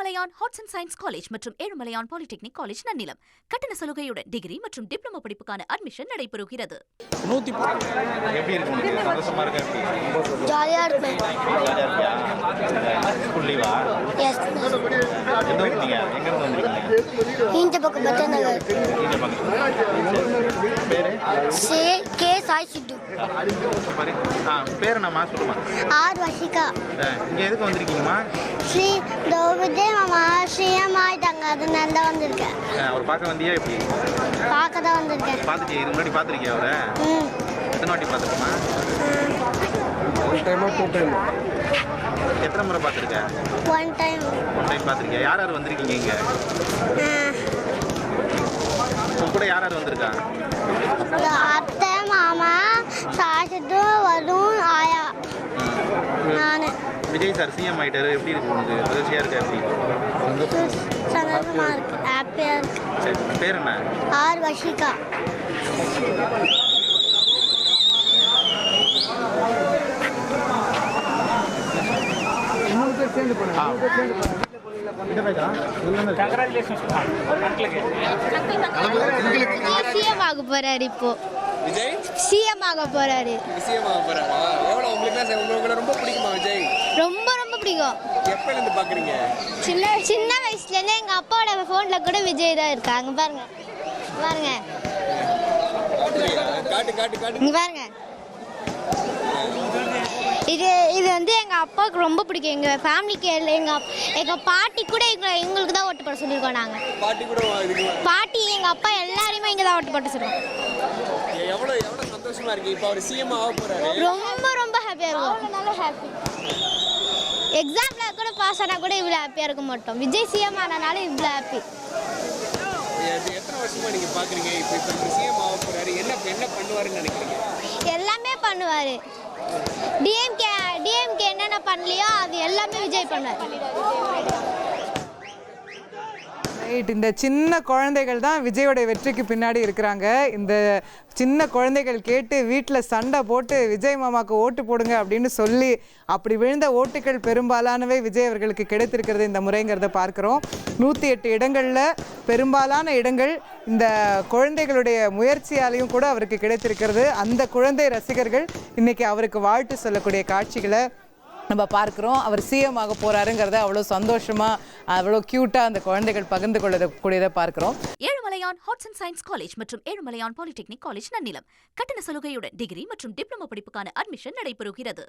Ezhumalaiyan arts and science college மற்றும் Ezhumalaiyan polytechnic college Nannilam. கட்டண சலுகையுடன் degree மற்றும் டிப்ளமோ படிப்புக்கான அட்மிஷன் நடைபெறுகிறது. எப்படி இருக்கு உங்களுக்கு? சந்தோஷமா இருக்கா? எப்படி? ஜாலியா இருக்கு. ஜாலியா இருக்கியா? ஸ்கூல் லீவா? எஸ். எங்க வந்தீங்க? எங்க இருந்து வந்தீங்க? இந்த பக்கம் பத்தநகர். இந்த பக்கம். பேரு? கே சாய் சிட்டு. பாரு. பேர் என்னம்மா சொல்லுமா? ஆர் வசிகா. இங்க எதுக்கு வந்திருக்கீங்கம்மா? ஸ்ரீ விஜய் மாமா சிஎம் ஆயிட்டாங்க, அதனால தான் வந்திருக்கேன். அவர் பார்க்க வந்தியா? எப்படி பார்க்க தான் வந்திருக்கேன். பார்த்துட்டியா? இது முன்னாடி பார்த்துருக்கியா அவரை? எத்தனை வாட்டி பார்த்துருக்கோமா? ஒன் டைமா டூ டைம்? எத்தனை முறை பார்த்துருக்க? One time. ஒன் டைம் பார்த்துருக்கியா? யார் யார் வந்திருக்கீங்க இங்கே? உங்க கூட யார் யார் வந்திருக்கா? அத்தை, மாமா, சாசிட்டு, வரும், ஆயா, நான். விஜய் சார் சிஎம் ஆகிட்டாரு, எப்படி இருக்கு உனக்கு? மகிழ்ச்சியாக இருக்கா? எப்படி? சந்தோஷமா இருக்கு, ஹாப்பியா இருக்கு. சரி, பேர் என்ன? ஆர் வசிகா. சிஎம் ஆக போறாரு. இப்போ விஜய் சிஎம் ஆக போறாரு. சிஎம் ஆக போறாரா? எவ்வளவு உங்களுக்கு ரொம்ப பிடிக்குமா விஜய்? ரொம்ப ரொம்ப பிடிக்கும். எப்பல இருந்து பாக்குறீங்க? சின்ன வயசுல இருந்தே எங்க அப்பாவோட போன்ல கூட விஜய் தான் இருக்காங்க. பாருங்க பாருங்க காட்டு காட்டு காட்டு. இங்க பாருங்க. இது வந்து எங்க அப்பாவுக்கு ரொம்ப பிடிக்கும். எங்க ஃபேமிலிக்கு எங்க பாட்டி கூட எங்களுக்கு தான் ஓட்டு போட சொல்லியிருக்கோம். நாங்க பாட்டி எங்க அப்பா எல்லாரையுமே இங்க தான் ஓட்டு போட்டு சொல்லுவோம். எவ்வளவு சந்தோஷமா இருக்கு இப்போ அவர் சிஎம் ஆக போறாரு? ரொம்ப ரொம்ப ஹாப்பியா இருக்கும். நல்ல ஹாப்பி. எக்ஸாம்ல கூட பாஸ் ஆனா கூட இவ்வளவு ஹாப்பியா இருக்க மாட்டோம். விஜய் சிஎம் ஆனனால இவ்வளவு ஹாப்பி. எத்தனை வருஷமா நீங்க பாக்குறீங்க? இப்போ சிஎம் ஆக போறாரு, என்ன பண்ணுவாருன்னு நினைக்கிறீங்க? எல்லாமே பண்ணுவாரு. டிஎம்கே என்னென்ன பண்ணலையோ அது எல்லாமே விஜய் பண்ணுவார். இந்த சின்ன குழந்தைகள் தான் விஜயோட வெற்றிக்கு பின்னாடி இருக்கிறாங்க. இந்த சின்ன குழந்தைகள் கேட்டு வீட்டில் சண்டை போட்டு விஜய் மாமாவுக்கு ஓட்டு போடுங்க அப்படின்னு சொல்லி அப்படி விழுந்த ஓட்டுகள் பெரும்பாலானவை விஜய் அவர்களுக்கு கிடைத்திருக்கிறது இந்த முறைங்கிறத பார்க்குறோம். 108 இடங்களில் பெரும்பாலான இடங்கள் இந்த குழந்தைகளுடைய முயற்சியாலையும் கூட அவருக்கு கிடைத்திருக்கிறது. அந்த குழந்தை ரசிகர்கள் இன்னைக்கு அவருக்கு வாழ்த்து சொல்லக்கூடிய காட்சிகளை நம்ம பார்க்குறோம். அவர் சிஎம் ஆக போறாருங்கிறத அவ்வளோ சந்தோஷமா அவ்வளோ க்யூட்டா அந்த குழந்தைகள் பகிர்ந்து கொள்ளக்கூடியதை பார்க்குறோம். Ezhumalaiyan arts and science college மற்றும் ஏழுமலையான் பாலிடெக்னிக் காலேஜ் நன்னிலம். கட்டண சலுகையுடன் டிகிரி மற்றும் டிப்ளமோ படிப்புக்கான அட்மிஷன் நடைபெறுகிறது.